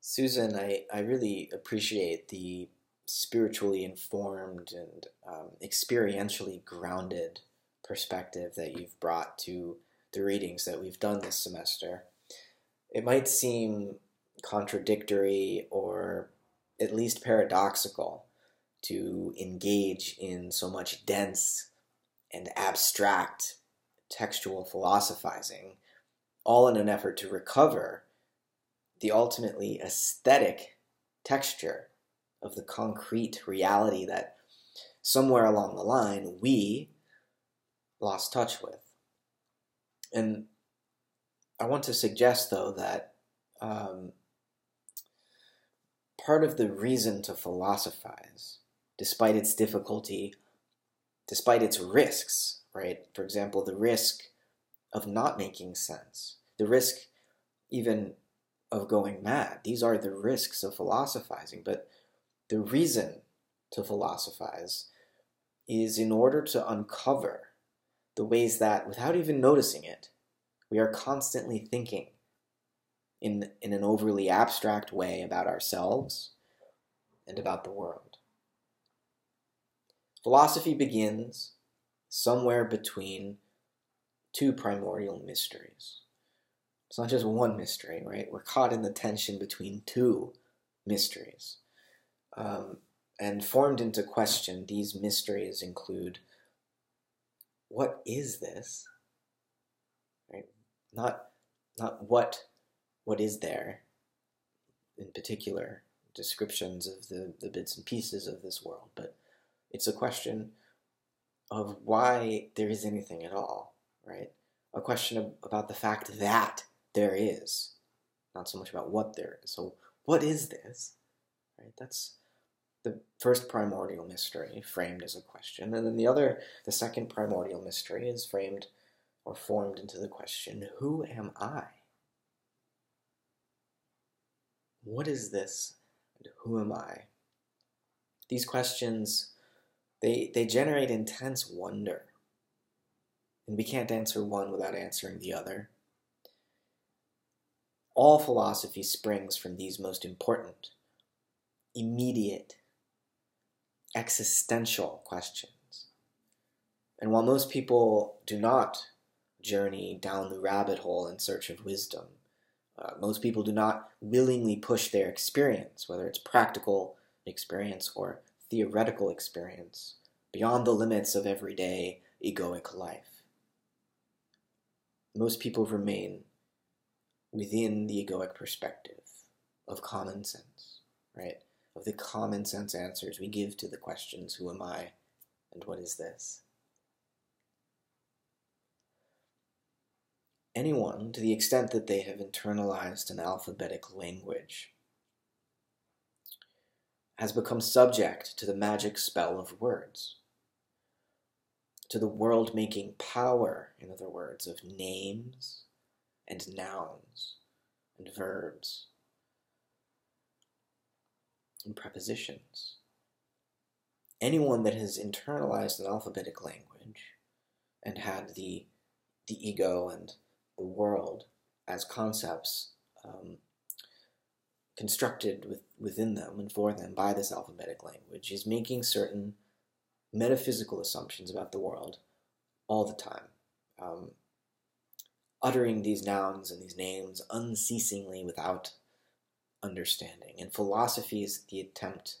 Susan, I really appreciate the spiritually informed and experientially grounded perspective that you've brought to the readings that we've done this semester. It might seem contradictory or at least paradoxical to engage in so much dense and abstract textual philosophizing, all in an effort to recover the ultimately aesthetic texture of the concrete reality that somewhere along the line we lost touch with. And I want to suggest, though, that part of the reason to philosophize, despite its difficulty, despite its risks, right? For example, the risk of not making sense, the risk even of going mad. These are the risks of philosophizing, but the reason to philosophize is in order to uncover the ways that, without even noticing it, we are constantly thinking in an overly abstract way about ourselves and about the world. Philosophy begins somewhere between two primordial mysteries. It's not just one mystery, right? We're caught in the tension between two mysteries. And formed into question, these mysteries include, what is this? Right? Not what is there, in particular, descriptions of the bits and pieces of this world, but it's a question of why there is anything at all, right? A question about the fact that there is, not so much about what there is. So what is this? Right? That's the first primordial mystery framed as a question. And then the second primordial mystery is framed or formed into the question, who am I? What is this? And who am I? These questions, they generate intense wonder. And we can't answer one without answering the other. All philosophy springs from these most important, immediate, existential questions. And while most people do not journey down the rabbit hole in search of wisdom, most people do not willingly push their experience, whether it's practical experience or theoretical experience, beyond the limits of everyday egoic life. Most people remain within the egoic perspective of common sense, right? Of the common sense answers we give to the questions, who am I and what is this? Anyone, to the extent that they have internalized an alphabetic language, has become subject to the magic spell of words, to the world-making power, in other words, of names and nouns and verbs and prepositions. Anyone that has internalized an alphabetic language and had the ego and the world as concepts constructed within them and for them by this alphabetic language is making certain metaphysical assumptions about the world all the time, uttering these nouns and these names unceasingly without understanding. And philosophy is the attempt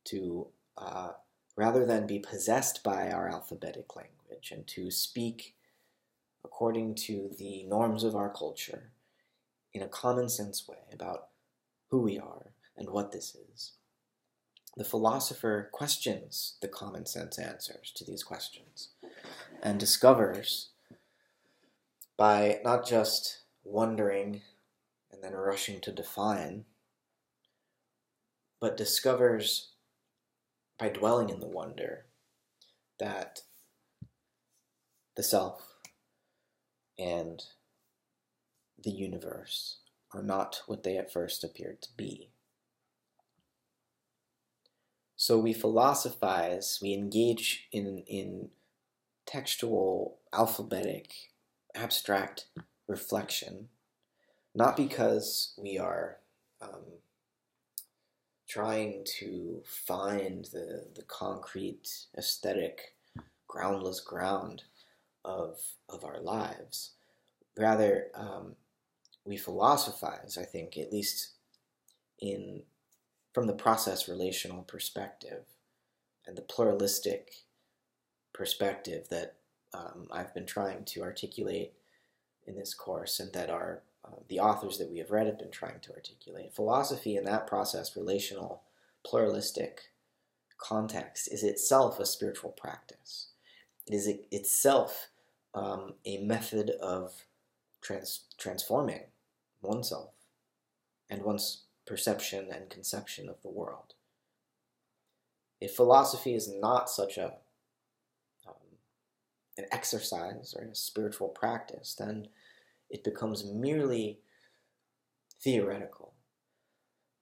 to, rather than be possessed by our alphabetic language and to speak according to the norms of our culture in a common sense way about who we are and what this is, the philosopher questions the common sense answers to these questions and discovers, by not just wondering and then rushing to define, but discovers by dwelling in the wonder that the self and the universe are not what they at first appeared to be. So we philosophize, we engage in textual, alphabetic, abstract reflection, not because we are trying to find the concrete, aesthetic, groundless ground of our lives. Rather, we philosophize, I think, at least from the process relational perspective and the pluralistic perspective that I've been trying to articulate in this course, and that the authors that we have read have been trying to articulate. Philosophy in that process relational, pluralistic context is itself a spiritual practice. It is itself a method of transforming oneself and one's perception and conception of the world. If philosophy is not such an exercise or a spiritual practice, then it becomes merely theoretical.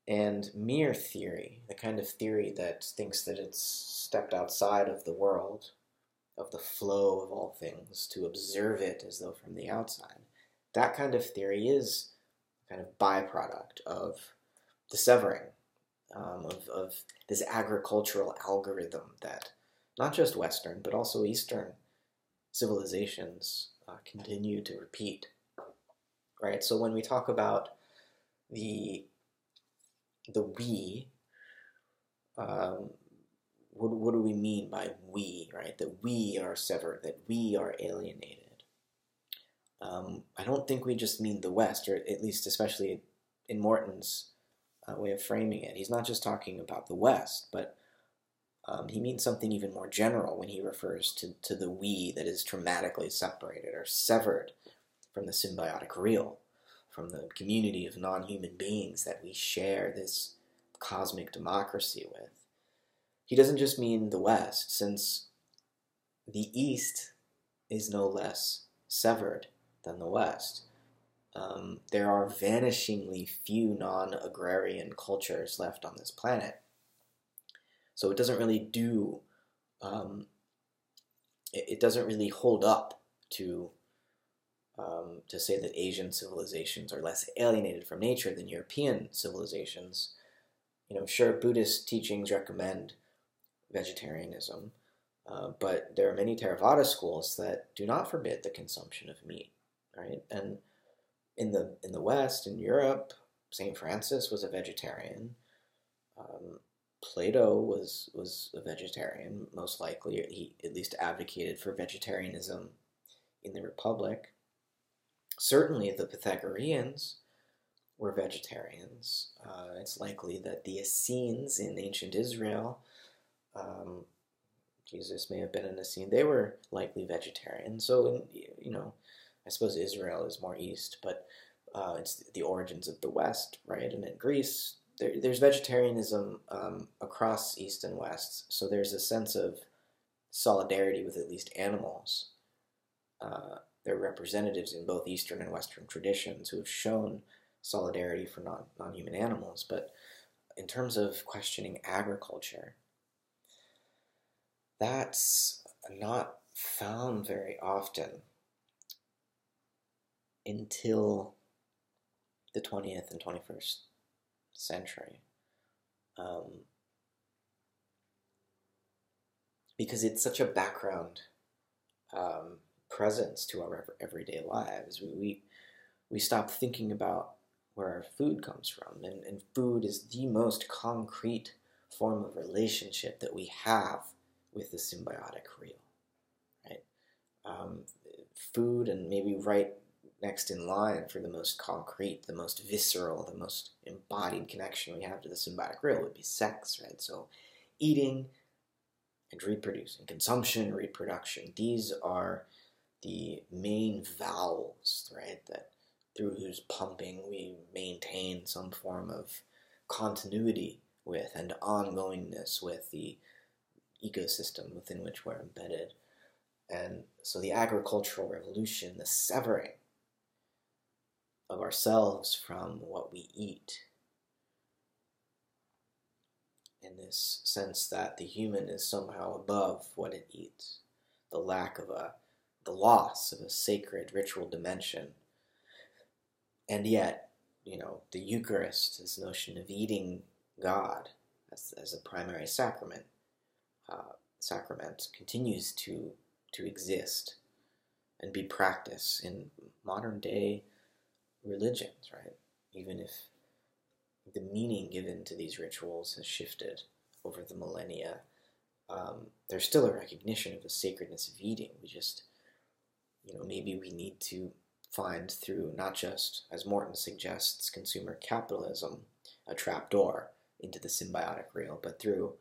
And mere theory, the kind of theory that thinks that it's stepped outside of the world, of the flow of all things, to observe it as though from the outside, that kind of theory is a kind of byproduct of the severing, of this agricultural algorithm that not just Western, but also Eastern civilizations continue to repeat. Right? So when we talk about the we, what do we mean by we, right? That we are severed, that we are alienated. I don't think we just mean the West, or at least especially in Morton's way of framing it. He's not just talking about the West, but he means something even more general when he refers to the we that is traumatically separated or severed from the symbiotic real, from the community of non-human beings that we share this cosmic democracy with. He doesn't just mean the West, since the East is no less severed than the West. There are vanishingly few non-agrarian cultures left on this planet. So it doesn't really it doesn't really hold up to say that Asian civilizations are less alienated from nature than European civilizations. Sure, Buddhist teachings recommend vegetarianism, but there are many Theravada schools that do not forbid the consumption of meat, right? And in the West, in Europe, St. Francis was a vegetarian. Plato was a vegetarian, most likely. He at least advocated for vegetarianism in the Republic. Certainly the Pythagoreans were vegetarians. It's likely that the Essenes in ancient Israel, Jesus may have been an Essene, they were likely vegetarian. So, I suppose Israel is more east, but it's the origins of the West, right? And in Greece, there's vegetarianism across East and West, so there's a sense of solidarity with at least animals. There are representatives in both Eastern and Western traditions who have shown solidarity for non-human animals, but in terms of questioning agriculture, that's not found very often until the 20th and 21st century. Because it's such a background presence to our everyday lives. We stop thinking about where our food comes from, and food is the most concrete form of relationship that we have with the symbiotic real, right? Food, and maybe right next in line for the most concrete, the most visceral, the most embodied connection we have to the symbiotic real would be sex, right? So eating and reproducing, consumption, reproduction, these are the main valves, right, that through whose pumping we maintain some form of continuity with and ongoingness with the ecosystem within which we're embedded. And so the agricultural revolution, the severing of ourselves from what we eat, in this sense that the human is somehow above what it eats, the loss of a sacred ritual dimension, and yet the Eucharist, this notion of eating God as a primary sacrament continues to exist and be practiced in modern day religions, right? Even if the meaning given to these rituals has shifted over the millennia, there's still a recognition of the sacredness of eating. We just, maybe we need to find through not just, as Morton suggests, consumer capitalism, a trapdoor into the symbiotic real, but through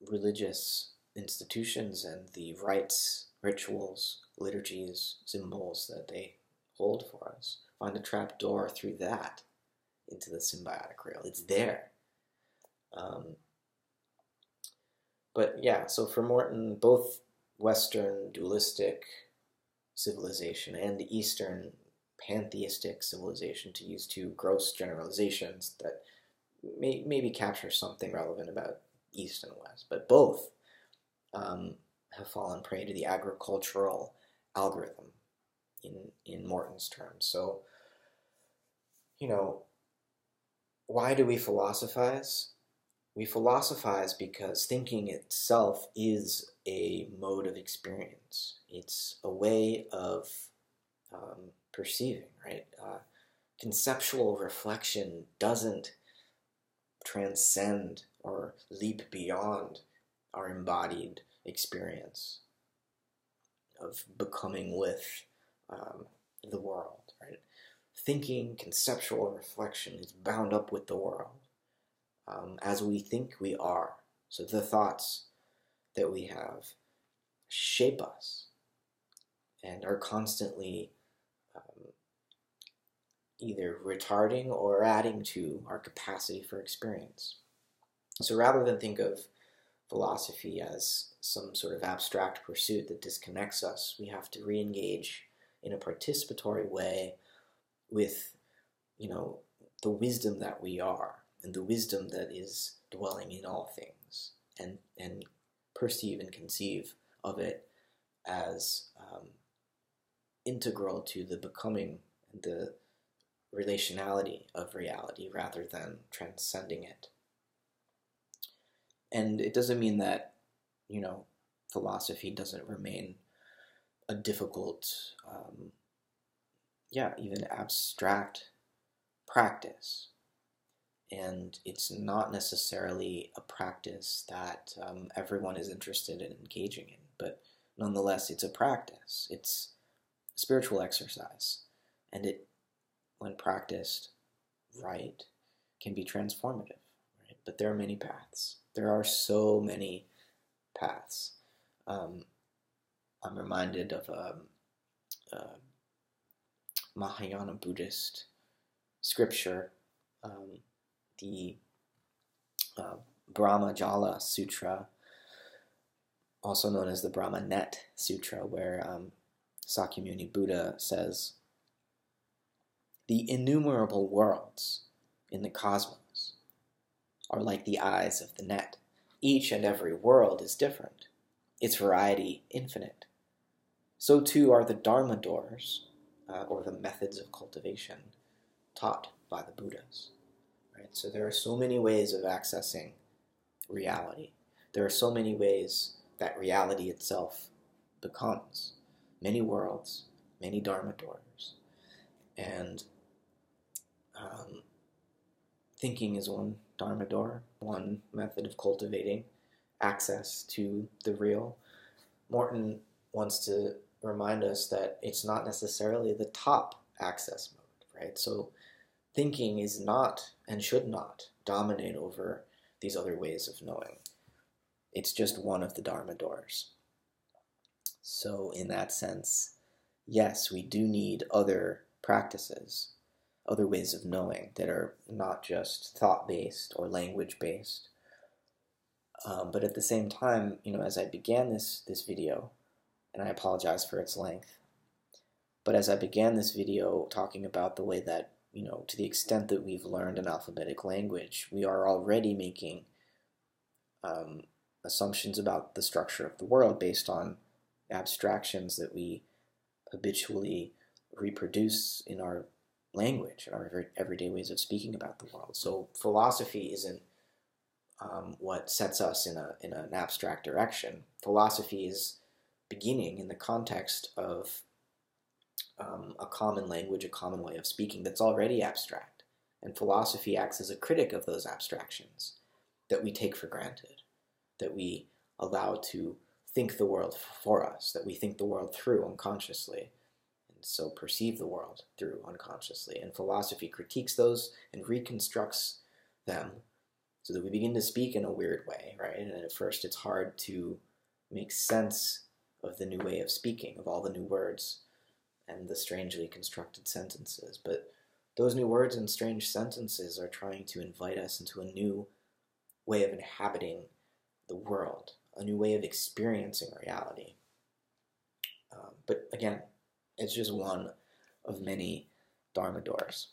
religious institutions and the rites, rituals, liturgies, symbols that they hold for us. Find a trapdoor through that into the symbiotic real. It's there. But yeah, so for Morton, both Western dualistic civilization and the Eastern pantheistic civilization, to use two gross generalizations that maybe capture something relevant about East and West, but both have fallen prey to the agricultural algorithm in Morton's terms. So, why do we philosophize? We philosophize because thinking itself is a mode of experience. It's a way of perceiving, right? Conceptual reflection doesn't transcend or leap beyond our embodied experience of becoming with the world, right? Thinking, conceptual reflection is bound up with the world as we think we are. So the thoughts that we have shape us and are constantly either retarding or adding to our capacity for experience. So rather than think of philosophy as some sort of abstract pursuit that disconnects us, we have to re-engage in a participatory way with, the wisdom that we are and the wisdom that is dwelling in all things, and perceive and conceive of it as integral to the becoming and the relationality of reality rather than transcending it. And it doesn't mean that, philosophy doesn't remain a difficult, even abstract practice. And it's not necessarily a practice that everyone is interested in engaging in, but nonetheless, it's a practice. It's a spiritual exercise. And it, when practiced right, can be transformative, right? But there are many paths. There are so many paths. I'm reminded of a Mahayana Buddhist scripture, the Brahmajala Sutra, also known as the Brahmanet Sutra, where Sakyamuni Buddha says, "The innumerable worlds in the cosmos are like the eyes of the net. Each and every world is different, its variety infinite. So too are the Dharma doors, or the methods of cultivation, taught by the Buddhas." Right? So there are so many ways of accessing reality. There are so many ways that reality itself becomes. Many worlds, many Dharma doors. And thinking is one Dharma door, one method of cultivating access to the real. Morton wants to remind us that it's not necessarily the top access mode, right? So thinking is not and should not dominate over these other ways of knowing. It's just one of the Dharma doors. So in that sense, yes, we do need other practices, other ways of knowing that are not just thought-based or language-based. But at the same time, as I began this video, and I apologize for its length, but as I began this video talking about the way that, to the extent that we've learned an alphabetic language, we are already making assumptions about the structure of the world based on abstractions that we habitually reproduce in our language, in our everyday ways of speaking about the world. So philosophy isn't what sets us in an abstract direction. Philosophy is beginning in the context of a common language, a common way of speaking that's already abstract. And philosophy acts as a critic of those abstractions that we take for granted, that we allow to think the world for us, that we think the world through unconsciously, and so perceive the world through unconsciously. And philosophy critiques those and reconstructs them so that we begin to speak in a weird way, right? And at first it's hard to make sense of the new way of speaking, of all the new words and the strangely constructed sentences. But those new words and strange sentences are trying to invite us into a new way of inhabiting the world, a new way of experiencing reality. But again, it's just one of many Dharma doors.